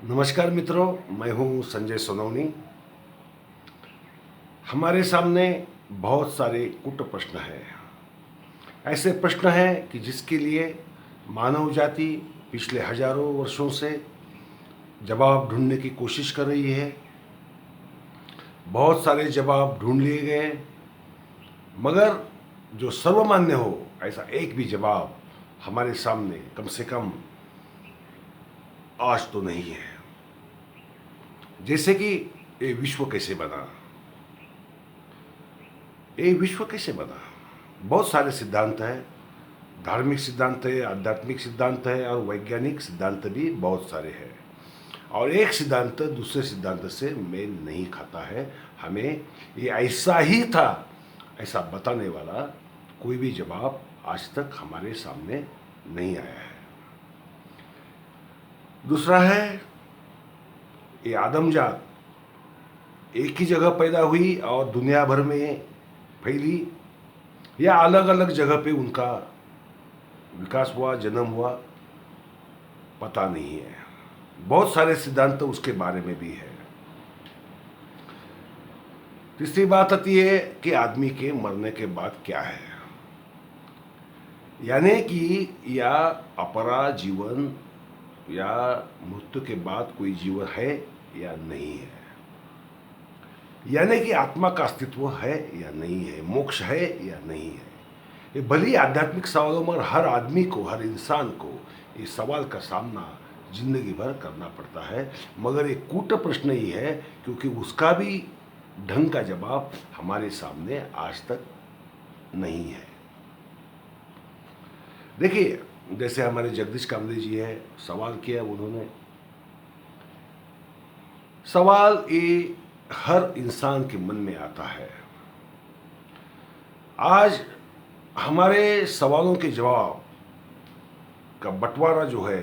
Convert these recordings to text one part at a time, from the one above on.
नमस्कार मित्रों, मैं हूं संजय सोनवनी। हमारे सामने बहुत सारे कूट प्रश्न हैं। ऐसे प्रश्न हैं कि जिसके लिए मानव जाति पिछले हजारों वर्षों से जवाब ढूंढने की कोशिश कर रही है। बहुत सारे जवाब ढूंढ लिए गए, मगर जो सर्वमान्य हो ऐसा एक भी जवाब हमारे सामने कम से कम आज तो नहीं है। जैसे कि ये विश्व कैसे बना, ये विश्व कैसे बना। बहुत सारे सिद्धांत हैं, धार्मिक सिद्धांत है, आध्यात्मिक सिद्धांत है और वैज्ञानिक सिद्धांत भी बहुत सारे हैं। और एक सिद्धांत दूसरे सिद्धांत से मेल नहीं खाता है। हमें ये ऐसा ही था ऐसा बताने वाला कोई भी जवाब आज तक हमारे सामने नहीं आया है। दूसरा है, ये आदमजात एक ही जगह पैदा हुई और दुनिया भर में फैली, या अलग अलग जगह पे उनका विकास हुआ, जन्म हुआ, पता नहीं है। बहुत सारे सिद्धांत उसके बारे में भी है। तीसरी बात आती है कि आदमी के मरने के बाद क्या है, यानी कि या अपरा जीवन या मृत्यु के बाद कोई जीवन है या नहीं है, यानी कि आत्मा का अस्तित्व है या नहीं है, मोक्ष है या नहीं है। ये भली आध्यात्मिक सवालों में हर आदमी को, हर इंसान को ये सवाल का सामना जिंदगी भर करना पड़ता है। मगर एक कूट प्रश्न ही है, क्योंकि उसका भी ढंग का जवाब हमारे सामने आज तक नहीं है। देखिए, जैसे हमारे जगदीश कामरे जी है, सवाल किया उन्होंने। सवाल ये हर इंसान के मन में आता है। आज हमारे सवालों के जवाब का बंटवारा जो है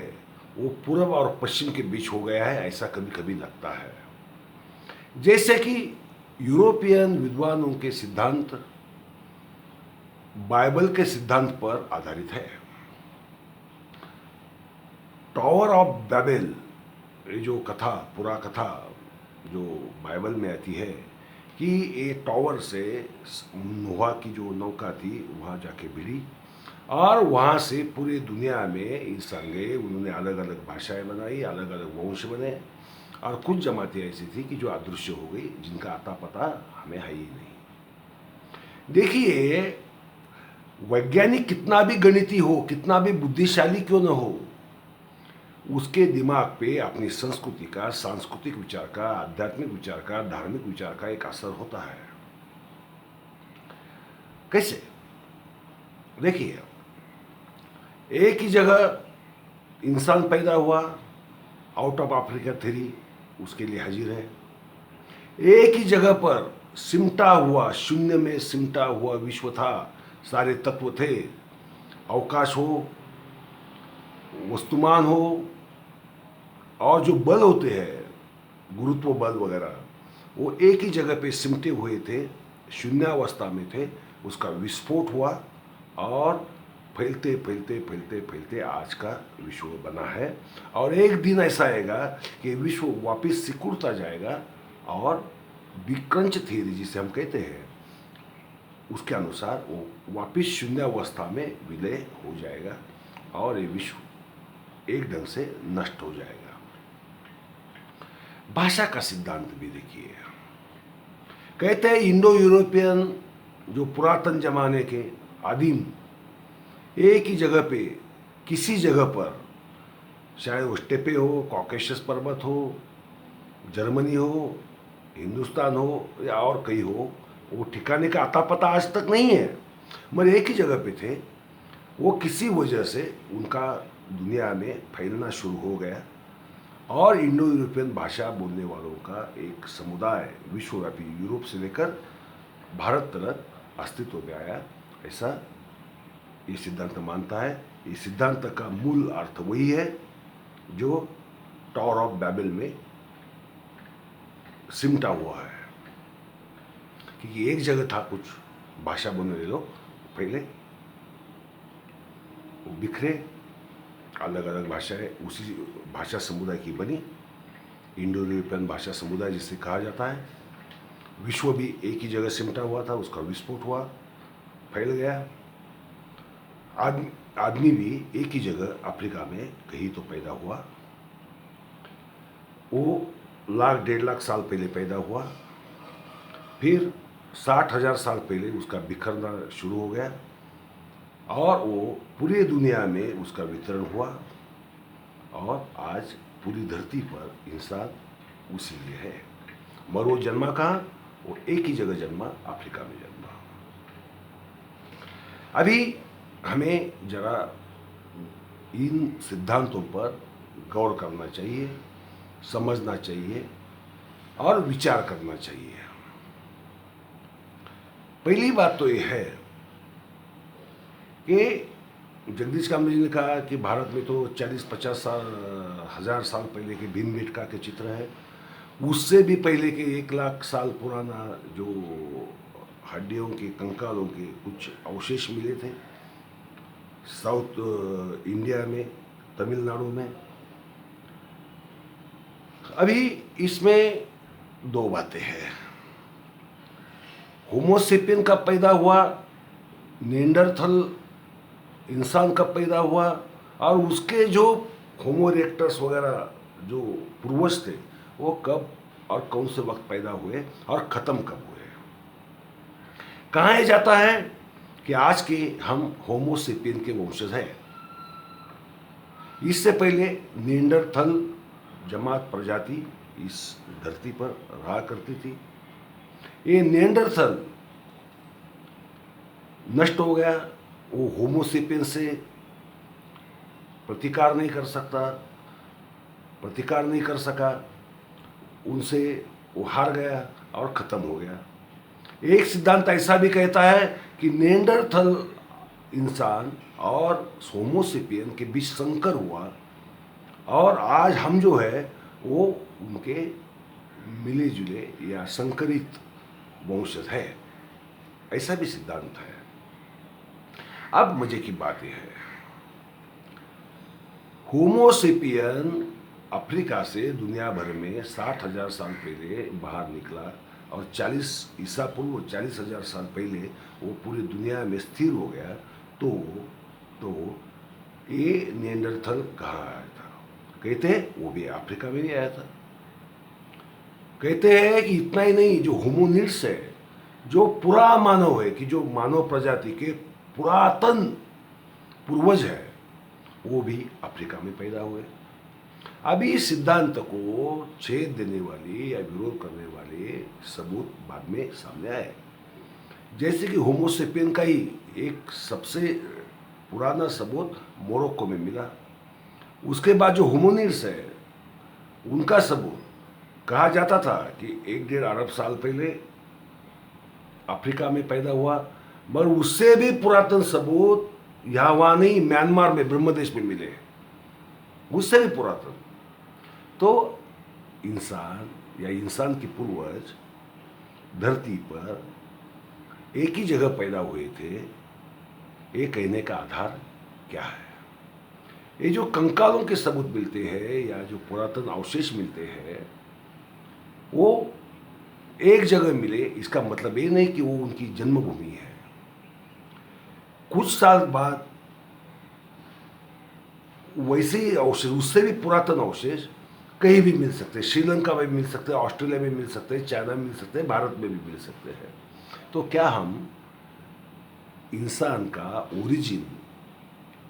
वो पूर्व और पश्चिम के बीच हो गया है, ऐसा कभी कभी लगता है। जैसे कि यूरोपियन विद्वानों के सिद्धांत बाइबल के सिद्धांत पर आधारित है। टावर ऑफ बैबेल, ये जो कथा, पूरा कथा जो बाइबल में आती है कि ये टावर से नोहा की जो नौका थी वहाँ जाके भिड़ी और वहाँ से पूरी दुनिया में इंसान गए। उन्होंने अलग अलग भाषाएं बनाई, अलग अलग वंश बने, और कुछ जमातें ऐसी थी कि जो अदृश्य हो गई, जिनका आता पता हमें है ही नहीं। देखिए, वैज्ञानिक कितना भी गणिती हो, कितना भी बुद्धिशाली क्यों न हो, उसके दिमाग पे अपनी संस्कृति का, सांस्कृतिक विचार का, आध्यात्मिक विचार का, धार्मिक विचार का एक असर होता है। कैसे? देखिए, एक ही जगह इंसान पैदा हुआ, आउट ऑफ अफ्रीका थ्योरी उसके लिए हाजिर है। एक ही जगह पर सिमटा हुआ, शून्य में सिमटा हुआ विश्व था, सारे तत्व थे, अवकाश हो, वस्तुमान हो, और जो बल होते हैं, गुरुत्व बल वगैरह, वो एक ही जगह पे सिमटे हुए थे, शून्यावस्था में थे। उसका विस्फोट हुआ और फैलते फैलते फैलते फैलते आज का विश्व बना है। और एक दिन ऐसा आएगा कि विश्व वापस सिकुड़ता जाएगा और बिग क्रंच थ्योरी जिसे हम कहते हैं, उसके अनुसार वो वापस शून्यावस्था में विलय हो जाएगा और ये विश्व एक ढंग से नष्ट हो जाएगा। भाषा का सिद्धांत भी देखिए, कहते हैं इंडो यूरोपियन जो पुरातन जमाने के आदिम एक ही जगह पे, किसी जगह पर, चाहे वो स्टेपे हो, कॉकेशस पर्वत हो, जर्मनी हो, हिंदुस्तान हो या और कहीं हो, वो ठिकाने का अता पता आज तक नहीं है, मगर एक ही जगह पे थे। वो किसी वजह से उनका दुनिया में फैलना शुरू हो गया और इंडो यूरोपियन भाषा बोलने वालों का एक समुदाय विश्वव्यापी यूरोप से लेकर भारत तक अस्तित्व में आया, ऐसा ये सिद्धांत मानता है। ये सिद्धांत का मूल अर्थ वही है जो टावर ऑफ बैबल में सिमटा हुआ है, क्योंकि एक जगह था कुछ भाषा बोलने लोग, पहले वो बिखरे, अलग अलग भाषाएं उसी भाषा समुदाय की बनी इंडो यूरोपियन भाषा समुदाय जिसे कहा जाता है। विश्व भी एक ही जगह सिमटा हुआ था, उसका विस्फोट हुआ, फैल गया। आदमी भी एक ही जगह अफ्रीका में कहीं तो पैदा हुआ। वो लाख 1.5 लाख साल पहले पैदा हुआ, फिर 60,000 साल पहले उसका बिखरना शुरू हो गया और वो पूरी दुनिया में उसका वितरण हुआ और आज पूरी धरती पर इंसान उसी लिए है। मगर वो जन्मा कहाँ? वो एक ही जगह जन्मा, अफ्रीका में जन्मा। अभी हमें जरा इन सिद्धांतों पर गौर करना चाहिए, समझना चाहिए और विचार करना चाहिए। पहली बात तो यह है कि जगदीश कामत जी ने कहा कि भारत में तो 40-50 साल, 1000 साल पहले के भीमबेटका के चित्र है। उससे भी पहले के 1 लाख साल पुराना जो हड्डियों के, कंकालों के कुछ अवशेष मिले थे साउथ इंडिया में, तमिलनाडु में। अभी इसमें दो बातें हैं। होमोसेपियन कब पैदा हुआ, निएंडरथल इंसान कब पैदा हुआ, और उसके जो होमो इरेक्टस वगैरह जो पूर्वज थे वो कब और कौन से वक्त पैदा हुए और ख़त्म कब हुए। कहा यह जाता है कि आज के हम होमोसेपियन के वंशज हैं। इससे पहले निएंडरथल जमात प्रजाति इस धरती पर रहा करती थी। ये निएंडरथल नष्ट हो गया, वो होमोसेपियन से प्रतिकार नहीं कर सका, उनसे वो हार गया और ख़त्म हो गया। एक सिद्धांत ऐसा भी कहता है कि निएंडरथल इंसान और होमोसेपियन के बीच संकर हुआ और आज हम जो है वो उनके मिले जुले या संकरित वंशज है, ऐसा भी सिद्धांत है। अब मजे की बात यह है, होमोसेपियन अफ्रीका से दुनिया भर में 60,000 साल पहले बाहर निकला और 40 ईसा पूर्व 40,000 साल पहले वो पूरी दुनिया में स्थिर हो गया। तो ये निएंडरथल कहाँ आया था? कहते हैं वो भी अफ्रीका में ही आया था। कहते हैं कि इतना ही नहीं, जो होमोनिड्स है, जो पूरा मानव है, कि जो मानव प्रजाति के पुरातन पूर्वज है, वो भी अफ्रीका में पैदा हुए। अभी इस सिद्धांत को छेद देने वाले या विरोध करने वाले सबूत बाद में सामने आए। जैसे कि होमोसेपियन का ही एक सबसे पुराना सबूत मोरक्को में मिला। उसके बाद जो होमोनिड्स है उनका सबूत कहा जाता था कि 1-1.5 अरब साल पहले अफ्रीका में पैदा हुआ, मगर उससे भी पुरातन सबूत यहाँ वहाँ नहीं, म्यांमार में, ब्रह्मदेश में मिले, उससे भी पुरातन। तो इंसान या इंसान के पूर्वज धरती पर एक ही जगह पैदा हुए थे, ये कहने का आधार क्या है? ये जो कंकालों के सबूत मिलते हैं या जो पुरातन अवशेष मिलते हैं वो एक जगह मिले, इसका मतलब ये नहीं कि वो उनकी जन्मभूमि है। कुछ साल बाद वैसे ही अवशेष, उससे भी पुरातन अवशेष कहीं भी मिल सकते हैं। श्रीलंका में मिल सकते हैं, ऑस्ट्रेलिया में मिल सकते हैं, चाइना में मिल सकते हैं, भारत में भी मिल सकते हैं। तो क्या हम इंसान का ओरिजिन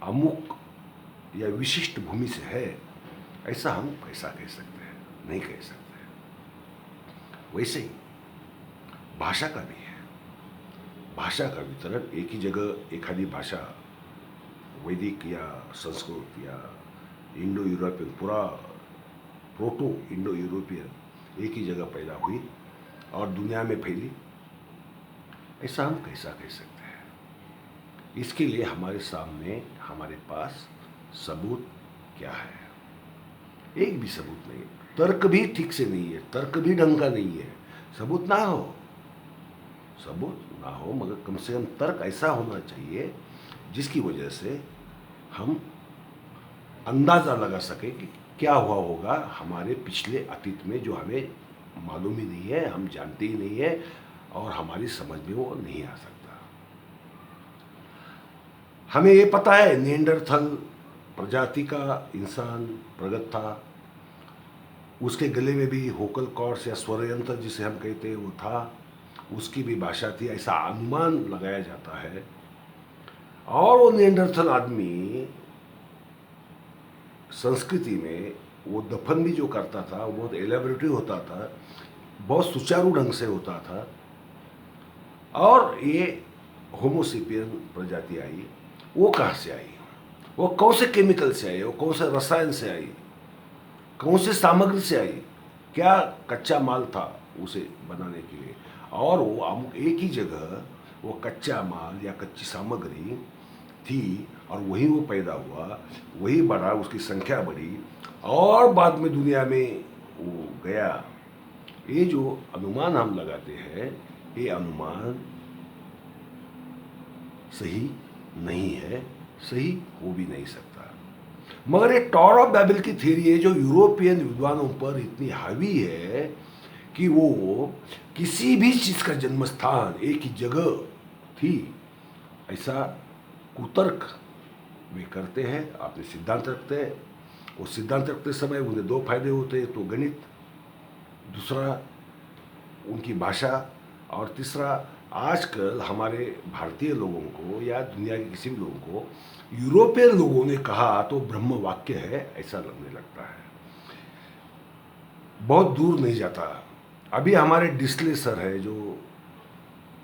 अमुक या विशिष्ट भूमि से है, ऐसा हम कैसा कह सकते हैं? नहीं कह सकते। वैसे ही भाषा का भी है। भाषा का वितरण एक ही जगह, एखादी भाषा वैदिक या संस्कृत या इंडो यूरोपियन, पूरा प्रोटो इंडो यूरोपियन एक ही जगह पैदा हुई और दुनिया में फैली, ऐसा हम कैसा कह सकते हैं? इसके लिए हमारे सामने, हमारे पास सबूत क्या है? एक भी सबूत नहीं। तर्क भी ठीक से नहीं है, तर्क भी ढंग का नहीं है। सबूत ना हो मगर कम से कम तर्क ऐसा होना चाहिए जिसकी वजह से हम अंदाज़ा लगा सके कि क्या हुआ होगा हमारे पिछले अतीत में, जो हमें मालूम ही नहीं है, हम जानते ही नहीं है और हमारी समझ में वो नहीं आ सकता। हमें ये पता है निएंडरथल प्रजाति का इंसान प्रगत था, उसके गले में भी होकल कॉर्ड्स या स्वर यंत्र जिसे हम कहते हैं वो था, उसकी भी भाषा थी, ऐसा अनुमान लगाया जाता है। और वो निएंडरथल आदमी संस्कृति में वो दफन भी जो करता था वो बहुत एलेबोरेटिव होता था, बहुत सुचारू ढंग से होता था। और ये होमोसेपियन प्रजाति आई, वो कहाँ से आई, वो कौन से केमिकल से आई, वो कौन से रसायन से आई, कौन से सामग्री से आई, क्या कच्चा माल था उसे बनाने के लिए। और वो एक ही जगह वो कच्चा माल या कच्ची सामग्री थी और वहीं वो पैदा हुआ, वही बढ़ा, उसकी संख्या बढ़ी और बाद में दुनिया में वो गया। ये जो अनुमान हम लगाते हैं ये अनुमान सही नहीं है, सही हो भी नहीं सकता। मगर ये टॉवर ऑफ बैबल की थ्योरी है जो यूरोपियन विद्वानों पर इतनी हावी है कि वो किसी भी चीज का जन्म स्थान एक ही जगह थी ऐसा कुतर्क वे करते हैं, अपने सिद्धांत रखते हैं। वो सिद्धांत रखते समय उन्हें दो फायदे होते हैं, तो गणित, दूसरा उनकी भाषा, और तीसरा आजकल हमारे भारतीय लोगों को या दुनिया के किसी भी लोगों को यूरोपियन लोगों ने कहा तो ब्रह्म वाक्य है ऐसा लगने लगता है। बहुत दूर नहीं जाता। अभी हमारे डिस्ले सर है जो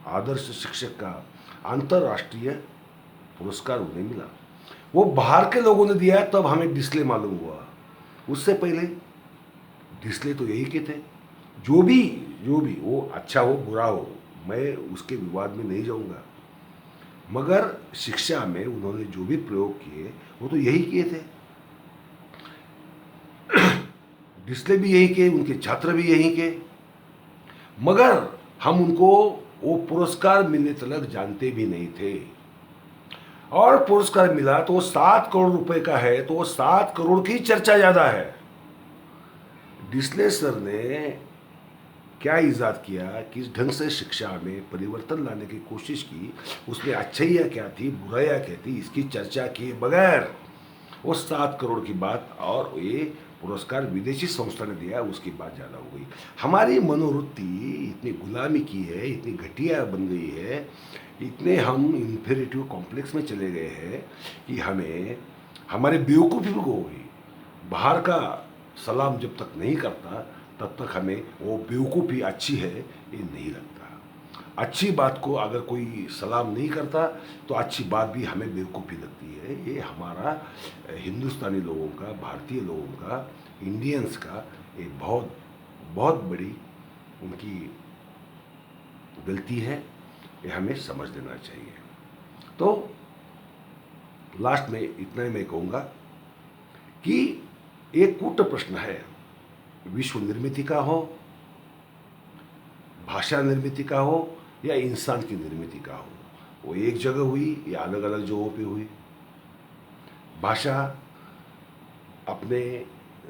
आदर्श शिक्षक का अंतर्राष्ट्रीय पुरस्कार उन्हें मिला, वो बाहर के लोगों ने दिया तब हमें डिस्ले मालूम हुआ। उससे पहले डिस्ले तो यही के थे। जो भी वो अच्छा हो बुरा हो, मैं उसके विवाद में नहीं जाऊंगा, मगर शिक्षा में उन्होंने जो भी प्रयोग किए वो तो यही किए थे। डिस्ले भी यही के, उनके छात्र भी यही के, मगर हम उनको वो पुरस्कार मिलने तक जानते भी नहीं थे। और पुरस्कार मिला तो 7 करोड़ रुपए का है, तो 7 करोड़ की चर्चा ज्यादा है। डिस्ले सर ने क्या इजाद किया, किस ढंग से शिक्षा में परिवर्तन लाने की कोशिश की, उसमें अच्छाइयाँ क्या थी, बुराइयाँ क्या थी, इसकी चर्चा किए बगैर वो 7 करोड़ की बात, और ये पुरस्कार विदेशी संस्था ने दिया, उसकी बात ज़्यादा हो गई। हमारी मनोवृत्ति इतनी गुलामी की है, इतनी घटिया बन गई है, इतने हम इन्फेरिटिव कॉम्प्लेक्स में चले गए हैं कि हमें हमारे बेवकूफ़ी हो गई। बाहर का सलाम जब तक नहीं करता तब तक हमें वो बेवकूफ़ी अच्छी है ये नहीं लगता। अच्छी बात को अगर कोई सलाम नहीं करता तो अच्छी बात भी हमें बेवकूफ़ी लगती है। ये हमारा हिंदुस्तानी लोगों का, भारतीय लोगों का, इंडियंस का एक बहुत बहुत बड़ी उनकी गलती है, ये हमें समझ लेना चाहिए। तो लास्ट में इतना ही मैं कहूँगा कि एक कूट प्रश्न है, विश्व निर्मित का हो, भाषा निर्मित का हो या इंसान की निर्मित का हो, वो एक जगह हुई या अलग अलग जगहों पे हुई। भाषा अपने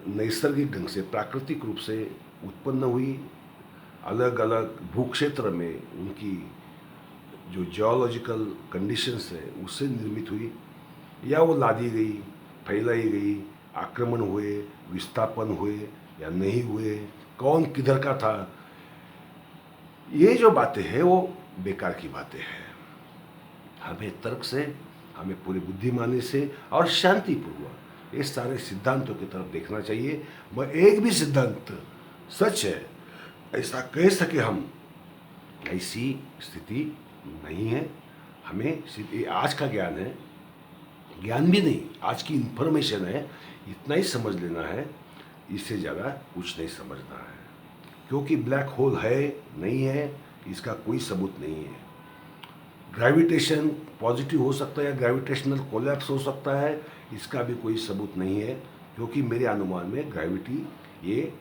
नैसर्गिक ढंग से, प्राकृतिक रूप से उत्पन्न हुई, अलग अलग भूक्षेत्र में उनकी जो जियोलॉजिकल कंडीशंस है उससे निर्मित हुई, या वो लादी गई, फैलाई गई, आक्रमण हुए, विस्थापन हुए या नहीं हुए, कौन किधर का था, ये जो बातें हैं वो बेकार की बातें हैं। हमें तर्क से, हमें पूरी बुद्धिमानी से और शांतिपूर्वक ये सारे सिद्धांतों की तरफ देखना चाहिए। वह एक भी सिद्धांत सच है ऐसा कह सके हम, ऐसी स्थिति नहीं है। हमें सिर्फ ये आज का ज्ञान है, ज्ञान भी नहीं, आज की इंफॉर्मेशन है, इतना ही समझ लेना है, इससे ज़्यादा कुछ नहीं समझना है। क्योंकि ब्लैक होल है नहीं है इसका कोई सबूत नहीं है। ग्रेविटेशन पॉजिटिव हो सकता है या ग्रेविटेशनल कोलैप्स हो सकता है, इसका भी कोई सबूत नहीं है। क्योंकि मेरे अनुमान में ग्रेविटी ये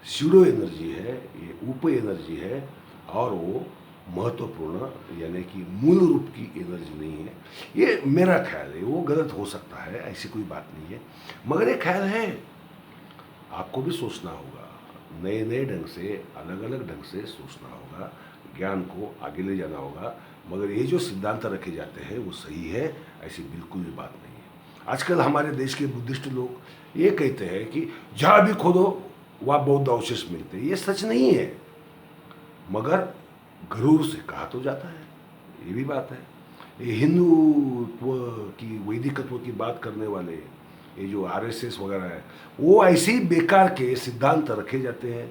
स्यूडो एनर्जी है, ये ऊपर एनर्जी है, और वो महत्वपूर्ण यानी कि मूल रूप की एनर्जी नहीं है। ये मेरा ख्याल है, वो गलत हो सकता है, ऐसी कोई बात नहीं है, मगर ये ख्याल है। आपको भी सोचना होगा, नए नए ढंग से, अलग अलग ढंग से सोचना होगा, ज्ञान को आगे ले जाना होगा। मगर ये जो सिद्धांत रखे जाते हैं वो सही है, ऐसी बिल्कुल भी बात नहीं है। आजकल हमारे देश के बुद्धिस्ट लोग ये कहते हैं कि जहाँ भी खोदो वहाँ बौद्ध अवशेष मिलते हैं। ये सच नहीं है, मगर गरूर से कहा तो जाता है, ये भी बात है। ये हिंदुत्व की, वैदिकत्व की बात करने वाले ये जो आरएसएस वगैरह है, वो ऐसे ही बेकार के सिद्धांत रखे जाते हैं,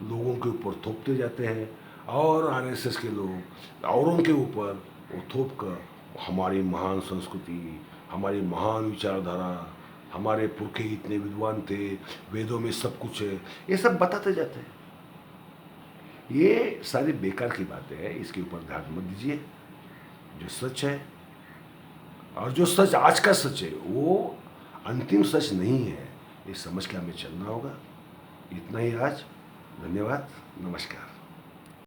लोगों के ऊपर थोपते जाते हैं, और आरएसएस के लोग औरों के ऊपर वो थोप कर हमारी महान संस्कृति, हमारी महान विचारधारा, हमारे पुरखे इतने विद्वान थे, वेदों में सब कुछ है, ये सब बताते जाते हैं। ये सारी बेकार की बातें हैं, इसके ऊपर ध्यान मत दीजिए। जो सच है, और जो सच आज का सच है, वो अंतिम सच नहीं है, ये समझ के हमें चलना होगा। इतना ही आज। धन्यवाद, नमस्कार।